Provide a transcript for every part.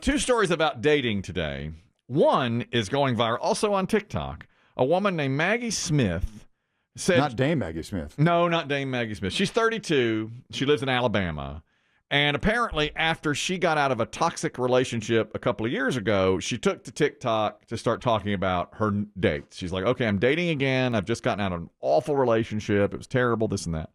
Two stories about dating today. One is going viral, also on TikTok. A woman named Maggie Smith said... Not Dame Maggie Smith. No, not Dame Maggie Smith. She's 32. She lives in Alabama. And apparently, after she got out of a toxic relationship a couple of years ago, she took to TikTok to start talking about her dates. She's like, okay, I'm dating again. I've just gotten out of an awful relationship. It was terrible, this and that.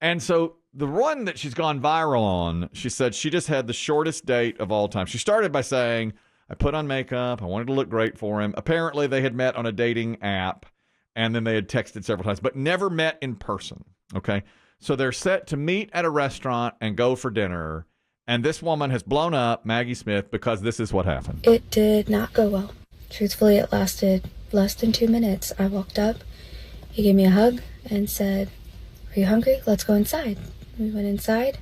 And so the one that she's gone viral on, she said she just had the shortest date of all time. She started by saying, I put on makeup. I wanted to look great for him. Apparently, they had met on a dating app, and then they had texted several times, but never met in person. Okay? So they're set to meet at a restaurant and go for dinner. And this woman has blown up, Maggie Smith, because this is what happened. It did not go well. Truthfully, it lasted less than 2 minutes. I walked up. He gave me a hug and said, "Are you hungry? Let's go inside." We went inside.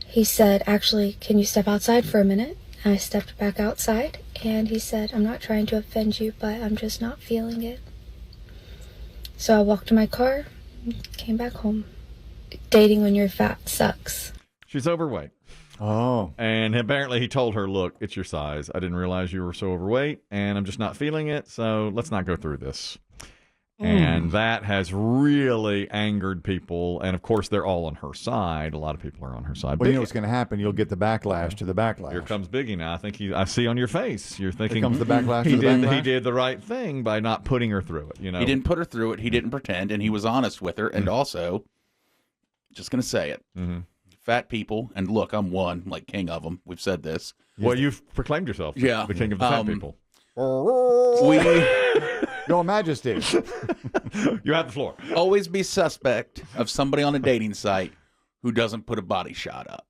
He said, "Actually, can you step outside for a minute?" And I stepped back outside. And he said, "I'm not trying to offend you, but I'm just not feeling it." So I walked to my car. Came back home. Dating when you're fat sucks. She's overweight. Oh. And apparently he told her, look, it's your size. I didn't realize you were so overweight, and I'm just not feeling it, so let's not go through this. And that has really angered people. And, of course, they're all on her side. A lot of people are on her side. Well, you know what's going to happen? You'll get the backlash to the backlash. Here comes Biggie now. I see on your face. You're thinking, Here comes the backlash he to the did, backlash. He did the right thing by not putting her through it. You know, he didn't put her through it. He didn't pretend, and he was honest with her. And also, just going to say it, fat people, and look, I'm one, like king of them. We've said this. Well, you've proclaimed yourself the king of the fat people. Your Majesty. You have the floor. Always be suspect of somebody on a dating site who doesn't put a body shot up.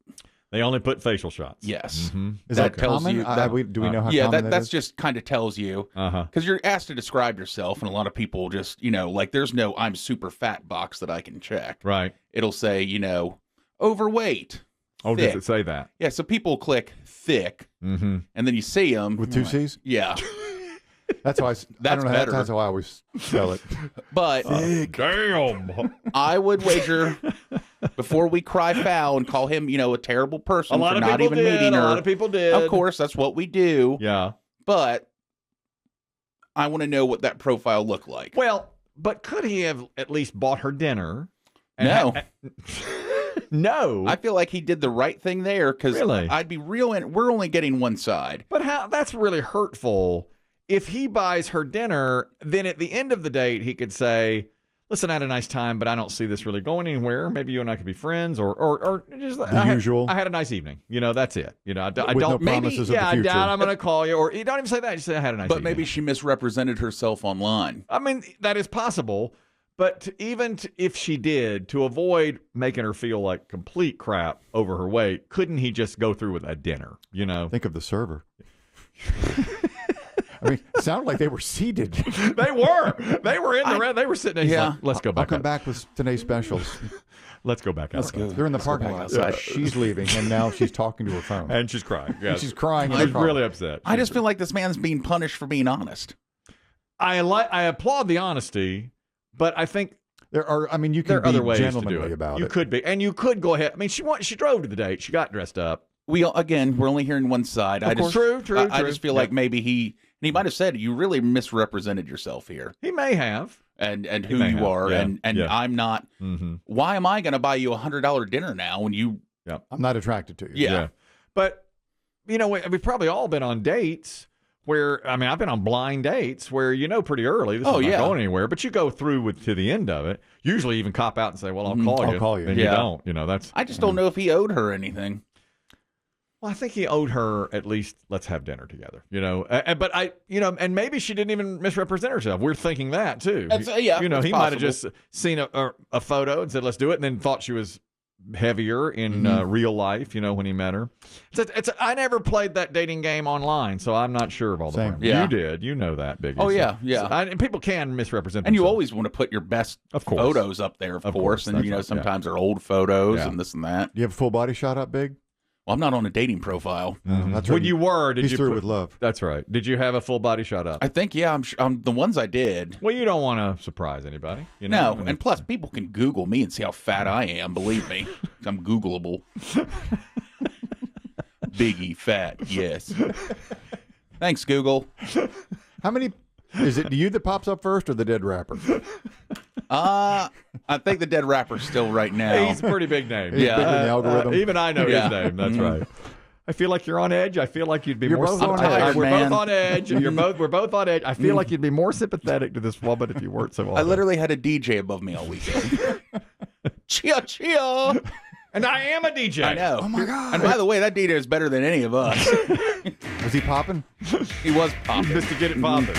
They only put facial shots. Yes. Is that tells common? you that- Do we know how Yeah, common that's is? just kind of tells you. Because you're asked to describe yourself, and a lot of people just, like there's no I'm super fat box that I can check. Right. It'll say, overweight. Oh, thick. does it say that? Yeah, so people click thick, and then you see them. With two C's? Yeah. That's how I don't know. better. That's how I always spell it. But damn, I would wager before we cry foul and call him, a terrible person for not even meeting her. A lot of people did. Of course, that's what we do. Yeah. But I want to know what that profile looked like. Well, but could he have at least bought her dinner? No. No. I feel like he did the right thing there because Really? I'd be real, and we're only getting one side. But how? That's really hurtful. If he buys her dinner, then at the end of the date, he could say, listen, I had a nice time, but I don't see this really going anywhere. Maybe you and I could be friends, or just usual. I had a nice evening. That's it. I With don't. no Maybe, promises of the I future. doubt I'm going to call you, or you don't even say that. You say I had a nice But evening. maybe she misrepresented herself online. I mean, that is possible. But if she did, to avoid making her feel like complete crap over her weight, couldn't he just go through with a dinner? Think of the server. I mean, it sounded like they were seated. They were in the red. They were sitting there. He's Yeah. like, let's go back. I'll come back with today's specials. Let's go back. Let's go. They're in the parking lot. outside. She's leaving, and now she's talking to her phone. And she's crying. Yes. She's crying. in She's her car. really upset. I just feel like this man's being punished for being honest. I applaud the honesty, but I think There are. I mean, you there can are be other ways to do gentlemanly it. about You it. could be, and you could go ahead. I mean, she drove to the date. She got dressed up. We're only hearing one side. Of course. True. I just feel like maybe he might have said you really misrepresented yourself here, He may have. and He who may you have. are, Yeah. and Yeah. I'm not. Why am I going to buy you $100 dinner now when you? I'm not attracted to you. Yeah. But we've probably all been on dates where I've been on blind dates where pretty early this is not going anywhere, but you go through to the end of it. Usually even cop out and say, "Well, I'll call you." I'll call you. And you don't. That's. I just don't know if he owed her anything. Well, I think he owed her at least let's have dinner together, But and maybe she didn't even misrepresent herself. We're thinking that too. That's he might have possible. just seen a photo and said let's do it, and then thought she was heavier in real life, when he met her. I never played that dating game online, so I'm not sure of all the Same. parameters. Yeah. You did, that, Biggie. Oh, So- yeah, yeah. and people can misrepresent And you themselves. always want to put your best Of course. photos up there, of Of course. course, And that's right, sometimes they're old photos Yeah. and this and that. Do you have a full body shot up, Big? Well, I'm not on a dating profile. That's When right. you were, did He's you through put, with love. That's right. Did you have a full body shot up? I think, I'm the ones I did. Well, you don't want to surprise anybody. No, and plus people can Google me and see how fat I am. Believe me, I'm Googleable. Biggie fat, yes. Thanks, Google. How many? Is it you that pops up first or the dead rapper? I think the dead rapper's still right now. He's a pretty big name. Yeah. Bigger than the algorithm. Even I know Yeah. his name. That's right. I feel like you're on edge. I feel like you'd be You're more. both on I'm edge, tired. We're man. both on edge. We're both on edge. I feel like you'd be more sympathetic to this woman if you weren't so. I literally had a DJ above me all weekend. Chia chia. And I am a DJ. I know. Oh my God. And by the way, that DJ is better than any of us. Was he popping? He was popping. Just to get it popping.